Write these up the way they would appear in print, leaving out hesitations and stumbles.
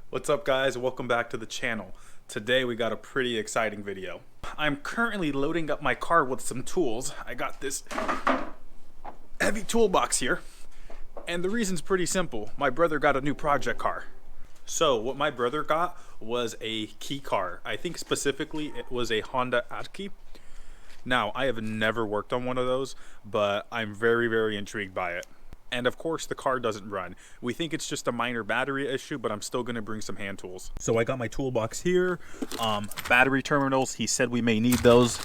What's up guys, welcome back to the channel. Today we got a pretty exciting video. I'm currently loading up my car with some tools. I got this heavy toolbox here, and the reason's pretty simple. My brother got a new project car. So what my brother got was a key car. I think specifically it was a Honda Acty. Now I have never worked on one of those, but I'm very intrigued by it. And of course the car doesn't run. We think it's just a minor battery issue, but I'm still gonna bring some hand tools. So I got my toolbox here, battery terminals. He said we may need those,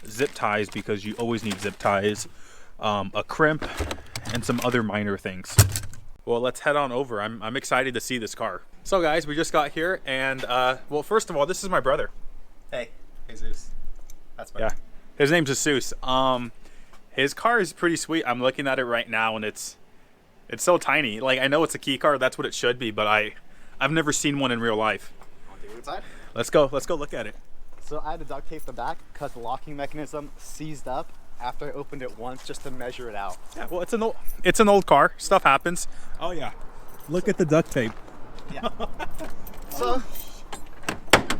zip ties because you always need zip ties, a crimp, and some other minor things. Well, let's head on over. I'm excited to see this car. So guys, we just got here, and well, first of all, this is my brother. Hey, Jesus. That's my Yeah, his name's Jesus. His car is pretty sweet. I'm looking at it right now, and it's so tiny. Like, I know it's a key car, that's what it should be, but I've never seen one in real life. Want to take it inside? Let's go look at it. So I had to duct tape the back because the locking mechanism seized up after I opened it once just to measure it out. Yeah, well, it's an old car. Stuff happens. Oh yeah, look at the duct tape. Yeah. So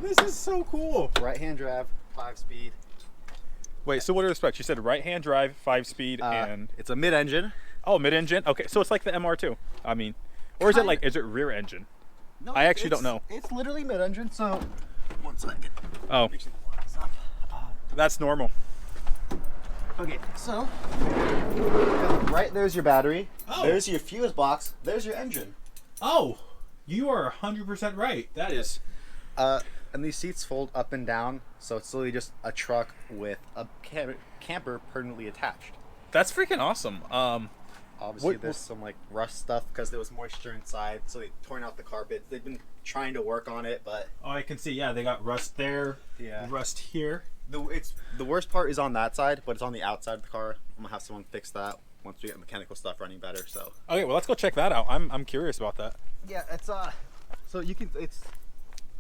this is so cool. right-hand drive, 5-speed. Wait, so what are the specs? You said right-hand drive, 5-speed, and it's a mid-engine. oh, mid-engine. Okay, so it's like the MR2. I mean, or is it like, is it rear engine? No, I actually don't know. It's literally mid-engine. So one second. Oh, that's normal. Okay, so right there's your battery. Oh. There's your fuse box. There's your engine. Oh, you are 100% right. That is. And these seats fold up and down, so it's literally just a truck with a camper permanently attached. That's freaking awesome. Obviously, there's some like rust stuff because there was moisture inside, so they torn out the carpet. They've been trying to work on it, but oh, I can see. Yeah, they got rust there. Yeah. Rust here. The worst part is on that side, but it's on the outside of the car. I'm gonna have someone fix that once we get mechanical stuff running better. So Okay, well, let's go check that out. I'm curious about that. yeah, it's so you can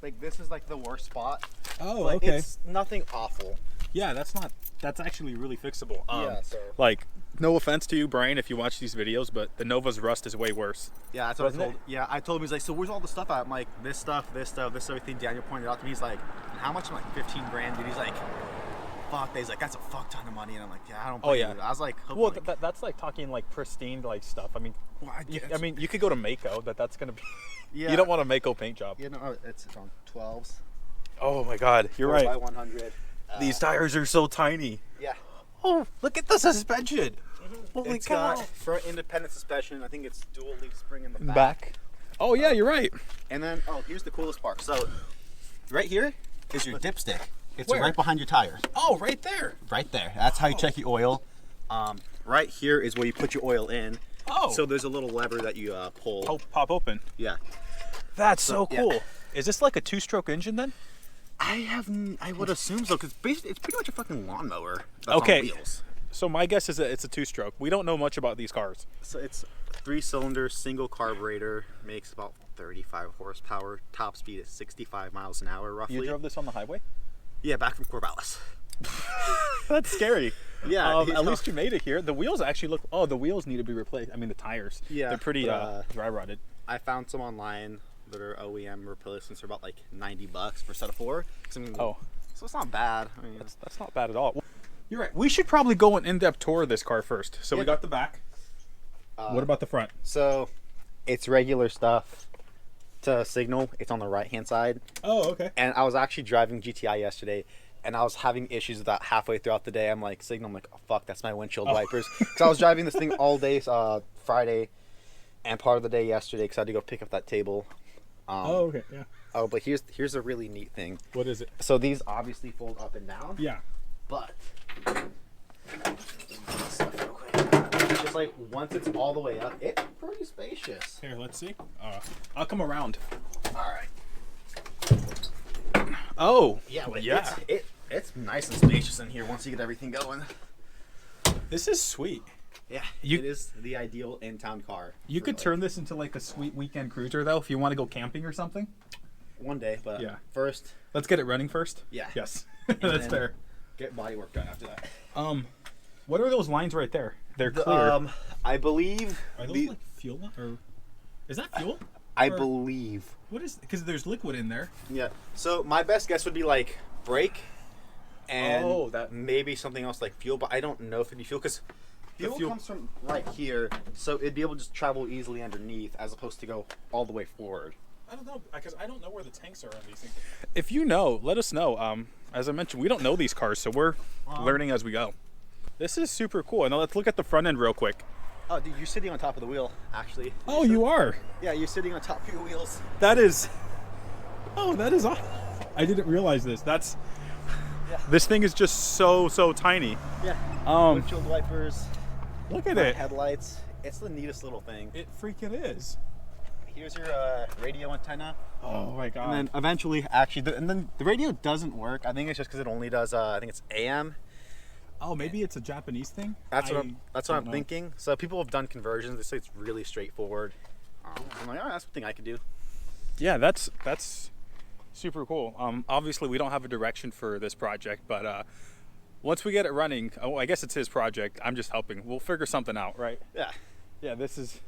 like this is like the worst spot. Oh, but okay. It's nothing awful. Yeah, that's actually really fixable. Yeah, so like, no offense to you, Brian, if you watch these videos, but the Nova's rust is way worse. yeah, that's what Wasn't I told. it? Yeah, I told him. He's like, so where's all the stuff at? I'm like, this stuff, everything. Daniel pointed out to me. He's like, how much? I'm like, 15 grand, dude. He's like, fuck. He's like, that's a fuck ton of money. And I'm like, yeah, I don't. Oh, yeah. It. I was like, Well, that's like talking like pristine like stuff. I mean, I mean, you could go to Mako, but that's gonna be. yeah. You don't want a Mako paint job. You know, it's on 12s. Oh my God, you're 4 by right. 100. These tires are so tiny. Yeah. Oh, look at the suspension. Holy It's cow. got front independent suspension. I think it's dual leaf spring in the Back. Oh yeah, you're right. And then, oh, here's the coolest part. So, right here is your dipstick. It's Where? right behind your tires. Oh, right there. Right there. That's how you check your oil. Right here is where you put your oil in. Oh. So there's a little lever that you pull. Oh, pop open. Yeah. That's so yeah. cool. Is this like a 2-stroke engine then? I would assume so, because basically it's pretty much a fucking lawnmower. That's Okay. on wheels. So my guess is that it's a 2-stroke. We don't know much about these cars. So it's 3-cylinder, single carburetor, makes about 35 horsepower. Top speed is 65 miles an hour, roughly. You drove this on the highway? Yeah, back from Corvallis. That's scary. Yeah. At least you made it here. The wheels actually look. Oh, the wheels need to be replaced. I mean, the tires. Yeah, They're pretty but, dry rotted. I found some online that are OEM replacements for about like $90 for a set of 4. Oh. So it's not bad. I mean, That's not bad at all. You're right. We should probably go an in-depth tour of this car first. So we Yeah. got the back. What about the front? so it's regular stuff. To signal, it's on the right-hand side. Oh, okay. And I was actually driving GTI yesterday, and I was having issues with that halfway throughout the day. I'm like, signal, I'm like, oh fuck, that's my windshield wipers. Because I was driving this thing all day Friday, and part of the day yesterday because I had to go pick up that table. Okay. Yeah. Oh, but here's a really neat thing. What is it? So these obviously fold up and down. Yeah. But stuff real quick. Just like once it's all the way up, it's pretty spacious. Here, let's see. I'll come around. All right. Oh. Yeah, but yeah. it's nice and spacious in here once you get everything going. This is sweet. Yeah, You- it is the ideal in-town car. You for, could like, turn this into like a sweet weekend cruiser though, if you want to go camping or something. one day, but Yeah. first Let's get it running first. Yeah. Yes. and That's then fair. get body work done after that. What are those lines right there? They're clear. I believe. Are those like fuel or is that fuel? I Or believe. what is? Because there's liquid in there. Yeah. So my best guess would be like brake, and Oh, that- maybe something else like fuel, but I don't know if it'd be fuel because fuel comes from right here, so it'd be able to just travel easily underneath as opposed to go all the way forward. I don't know because I don't know where the tanks are on these things. If you know, let us know. As I mentioned, we don't know these cars, so we're learning as we go. This is super cool. Now let's look at the front end real quick. Oh, dude, you're sitting on top of the wheel, actually. Oh, you are. Yeah, you're sitting on top of your wheels. That is. Oh, that is. I didn't realize this. That's. Yeah. This thing is just so tiny. Yeah. Windshield wipers. Look at it. Headlights. It's the neatest little thing. It freaking is. Here's your radio antenna. Oh my god. And then eventually, actually, and then the radio doesn't work. I think it's just because it only does. I think it's AM. Oh, maybe it's a Japanese thing. That's what I'm know. thinking. So people have done conversions. They say it's really straightforward. I'm like, oh, that's something I could do. Yeah, that's super cool. Obviously, we don't have a direction for this project, but once we get it running, oh, I guess it's his project. I'm just helping. We'll figure something out, right? Yeah. Yeah, this is.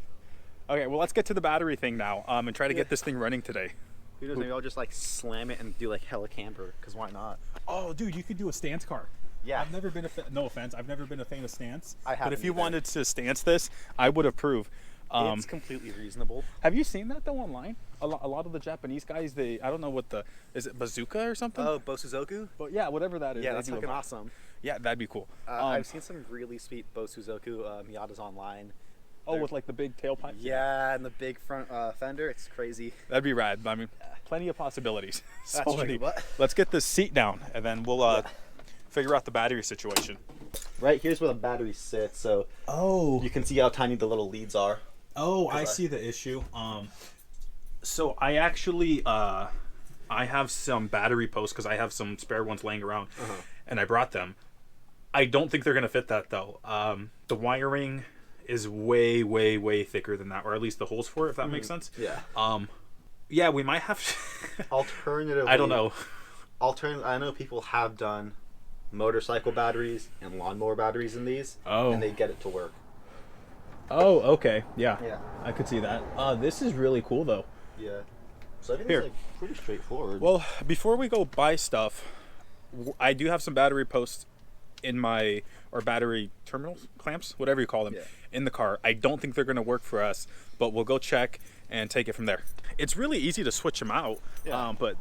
Okay, well, let's get to the battery thing now, and try to get this thing running today. Who knows? Maybe I'll just like slam it and do like hella camber. Cause why not? Oh, dude, you could do a stance car. Yeah. I've never been no offense, I've never been a fan of stance. I haven't But if you either. wanted to stance this, I would approve. It's completely reasonable. Have you seen that though online? A lot of the Japanese guys, I don't know what is it bazooka or something? Oh, Bosuzoku? But yeah, whatever that is. Yeah, they that's do fucking a- awesome. Yeah, that'd be cool. I've seen some really sweet Bosuzoku Miatas online. Oh, with like the big tailpipe. Yeah, and the big front fender. It's crazy. That'd be rad. I mean, plenty of possibilities. So That's true, many. but- Let's get this seat down, and then we'll figure out the battery situation. Right here's where the battery sits, so Oh. you can see how tiny the little leads are. Oh, I see the issue. So I actually I have some battery posts because I have some spare ones laying around, and I brought them. I don't think they're gonna fit that though. The wiring is way thicker than that, or at least the holes for it, if that makes sense. Yeah. Yeah, we might have to. Alternatively, I don't know. I know people have done motorcycle batteries and lawnmower batteries in these, Oh. and they get it to work. Oh, okay. Yeah. Yeah. I could see that. This is really cool though. Yeah. So I think Here. it's like pretty straightforward. Well, before we go buy stuff, I do have some battery posts in my, or battery terminals, clamps, whatever you call them, Yeah. in the car. I don't think they're going to work for us, but we'll go check and take it from there. It's really easy to switch them out, Yeah. but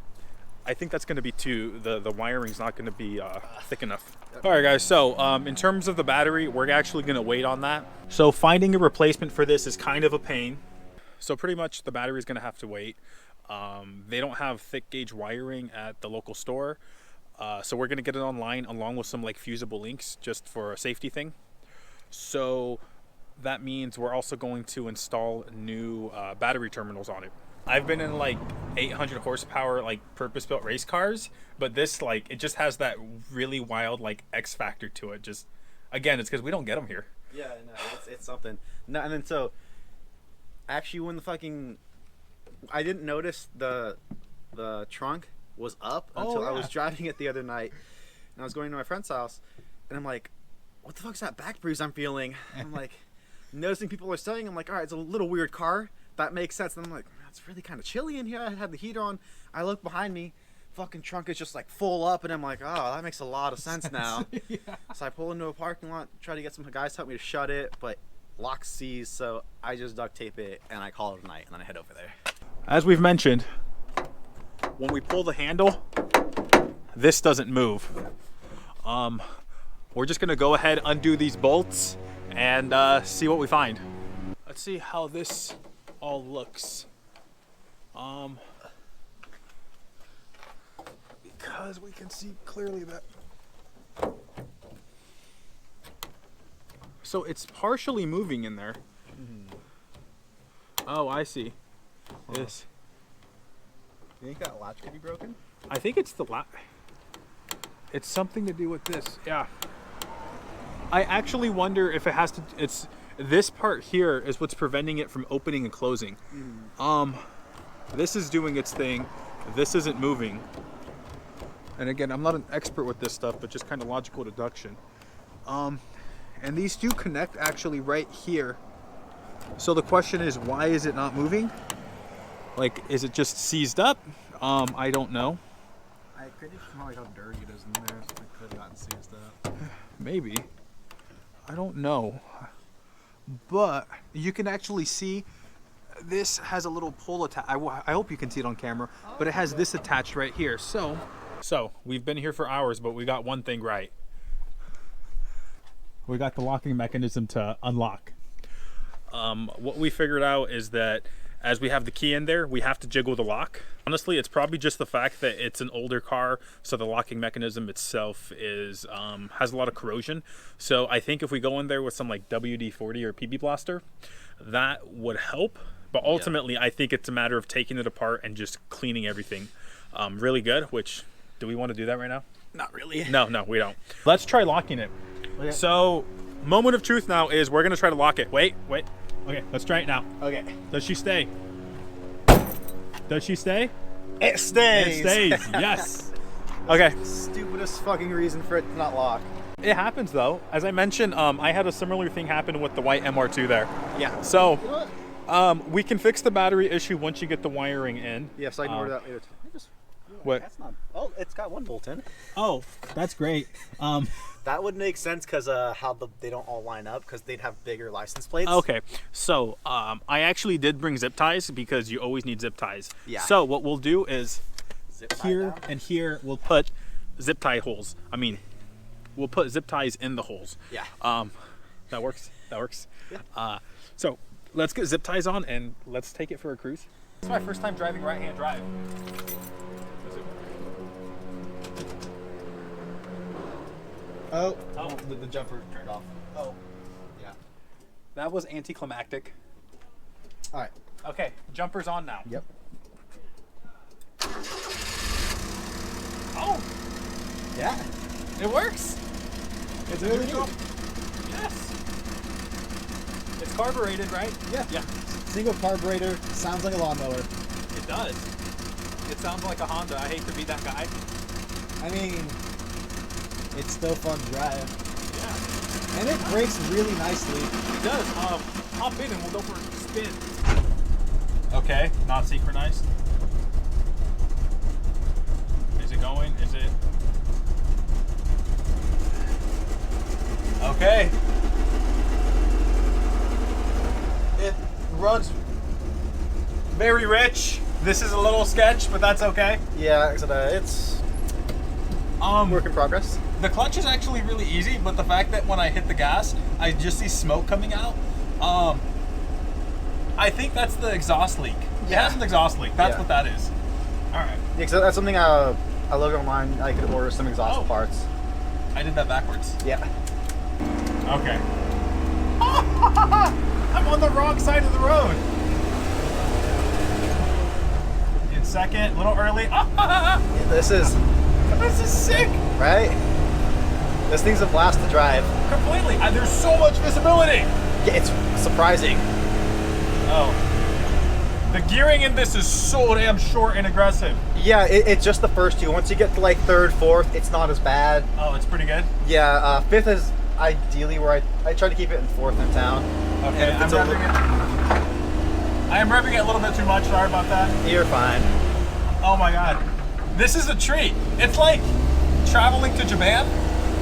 I think that's going to be the wiring's not going to be thick enough. All right, guys, so in terms of the battery, we're actually going to wait on that. So finding a replacement for this is kind of a pain. So pretty much the battery is going to have to wait. They don't have thick gauge wiring at the local store. So we're going to get it online along with some like fusible links just for a safety thing. So that means we're also going to install new battery terminals on it. I've been in like 800 horsepower like purpose-built race cars, but this like it just has that really wild like X factor to it. Just again, it's because we don't get them here. Yeah, no, it's something. No, and then so actually when I didn't notice the trunk was up until I was driving it the other night, and I was going to my friend's house, and I'm like, what the fuck's that back bruise I'm feeling? I'm like noticing people are saying, I'm like, all right, it's a little weird car. That makes sense. And I'm like, it's really kind of chilly in here. I had the heater on. I look behind me, fucking trunk is just like full up, and I'm like, oh, that makes a lot of sense now. Yeah. So I pull into a parking lot, try to get some guys to help me to shut it, but lock sees, so I just duct tape it and I call it a night, and then I head over there. As we've mentioned, when we pull the handle, this doesn't move. We're just gonna go ahead, undo these bolts, and see what we find. Let's see how this all looks. Because we can see clearly that. So it's partially moving in there. Oh, I see. This. You think that latch could be broken? I think it's the It's something to do with this. Yeah. I actually wonder if it has to. It's this part here is what's preventing it from opening and closing. This is doing its thing. This isn't moving. And again, I'm not an expert with this stuff, but just kind of logical deduction. and these do connect actually right here. So the question is, why is it not moving? Like, is it just seized up? I don't know. I could just smell like how dirty it is in there. So it could have gotten seized up. Maybe. I don't know. But you can actually see this has a little pole attached. I hope you can see it on camera, but it has this attached right here. So we've been here for hours, but we got one thing right. We got the locking mechanism to unlock. What we figured out is that as we have the key in there, we have to jiggle the lock. Honestly, it's probably just the fact that it's an older car, so the locking mechanism itself is has a lot of corrosion. So I think if we go in there with some like WD-40 or PB Blaster, that would help. But ultimately, I think it's a matter of taking it apart and just cleaning everything really good. Which, do we want to do that right now? Not really. No, we don't. Let's try locking it. Okay. So, moment of truth now is we're gonna try to lock it. Wait. Okay, let's try it now. Okay. Does she stay? Does she stay? It stays. It stays, yes. Okay. Stupidest fucking reason for it to not lock. It happens though. As I mentioned, I had a similar thing happen with the white MR2 there. Yeah. So, we can fix the battery issue once you get the wiring in. Yes, I can order that later. What? That's not. Oh, it's got one bolt in. Oh, that's great. That would make sense because how they don't all line up because they'd have bigger license plates. Okay, so I actually did bring zip ties because you always need zip ties. Yeah. So what we'll do is Zip tie here down. and here we'll put zip tie holes. I mean, we'll put zip ties in the holes. Yeah. That works. That works. Yeah. So let's get zip ties on and let's take it for a cruise. It's my first time driving right-hand drive. Oh, the jumper turned off. Oh. Yeah. That was anticlimactic. All right. Okay, jumper's on now. Yep. Oh, Yeah. it works. It's really neutral. neat. Yes. It's carbureted, right? Yeah. Yeah, Single carburetor. Sounds like a lawnmower. it does. It sounds like a Honda. I hate to be that guy. I mean, it's still fun to drive. Yeah, And it brakes really nicely. it does. Hop in and we'll go for a spin. Okay, not synchronized. Is it going? Is it? Okay. It runs very rich. This is a little sketch, but that's okay. Yeah, it's work in progress. The clutch is actually really easy, but the fact that when I hit the gas, I just see smoke coming out. I think that's the exhaust leak. It Yeah. has an exhaust leak. That's Yeah. what that is. All right. Yeah, so that's something I looked online. I could order some exhaust Oh. parts. I did that backwards. Yeah. Okay. I'm on the wrong side of the road. In second, a little early. This is This is sick. right. This thing's a blast to drive. Completely. There's so much visibility. Yeah, it's surprising. Oh. The gearing in this is so damn short and aggressive. Yeah, it's just the first two. Once you get to like third, fourth, it's not as bad. Oh, it's pretty good. Yeah, fifth is ideally where I try to keep it in fourth in town. Okay, And if I'm it's a revving it. I am revving it a little bit too much. Sorry about that. You're fine. Oh my god. This is a treat. It's like traveling to Japan.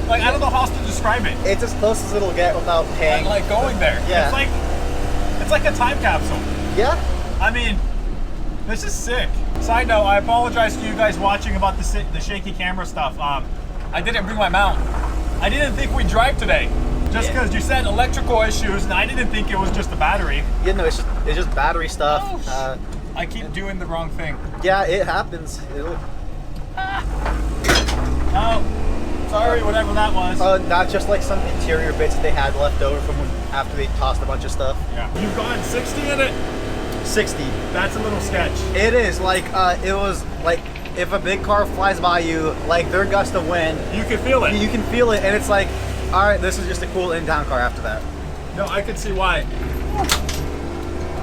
Like, I don't know how else to describe it. It's as close as it'll get without paying. Like going there. Yeah. It's like a time capsule. Yeah. I mean, this is sick. Side note, I apologize to you guys watching about the shaky camera stuff. I didn't bring my mount. I didn't think we'd drive today. Just because you said electrical issues, and I didn't think it was just a battery. Yeah, no, it's just battery stuff. Oh, I keep doing the wrong thing. Yeah, it happens. Oh, sorry, whatever that was. Not just like some interior bits that they had left over from after they tossed a bunch of stuff. Yeah. You've gone 60 in it. 60. That's a little sketch. It is like it was like if a big car flies by you, like their gust of wind, You can feel it. you can feel it, and it's like, all right, this is just a cool in-town car after that. No, I can see why.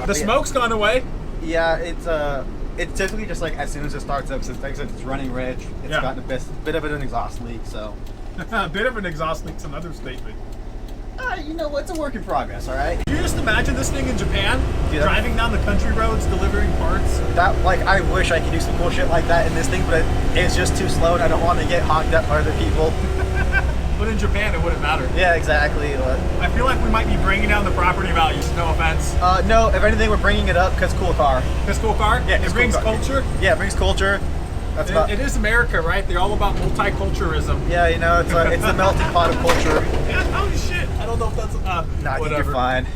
The smoke's gone away. Yeah, it's typically just like as soon as it starts up, since it's running rich, it's Yeah. gotten a bit of an exhaust leak. So A bit of an exhaust leak's another statement. You know what's a work in progress, all right? Can you just imagine this thing in Japan? Yeah. Driving down the country roads, delivering parts. That, like, I wish I could do some cool shit like that in this thing, but it's just too slow, and I don't want to get honked at by other people. But in Japan, it wouldn't matter. Yeah, exactly. I feel like we might be bringing down the property values. No offense. No, if anything, we're bringing it up because cool car. This cool car? Yeah, it it's brings cool car. culture. Yeah, it brings culture. That's about. It is America, right? They're all about multiculturalism. Yeah, you know, it's the melting pot of culture. Holy shit! I don't know if that's Nah, I think whatever. you're fine.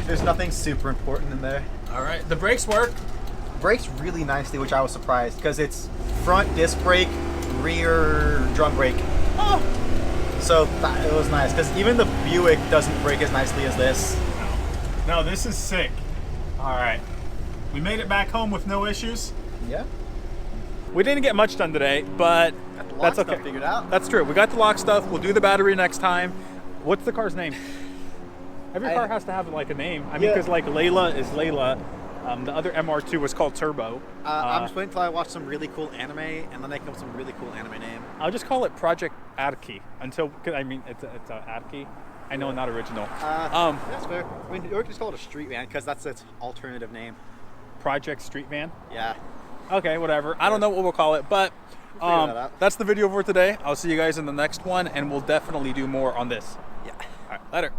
There's nothing super important in there. All right, the brakes work. Brakes really nicely, which I was surprised because it's front disc brake, rear drum brake. Oh, So it was nice because even the Buick doesn't brake as nicely as this. no, this is sick. All right, we made it back home with no issues. Yeah. We didn't get much done today, but Got the lock that's stuff okay. figured out. That's true. We got the lock stuff. We'll do the battery next time. What's the car's name? Every car has to have like a name. I mean, Yeah. because like Layla is Layla. The other MR2 was called Turbo. I'm just waiting until I watch some really cool anime, and then I come up with some really cool anime name. I'll just call it Project Acty until, cause I mean, it's a Acty. I know, not original. That's fair. I mean, or we could just call it a street van because that's its alternative name. Project Street Van. Yeah. Okay, whatever. I don't know what we'll call it, but figure that out. that's the video for today. I'll see you guys in the next one, and we'll definitely do more on this. Yeah. All right, later.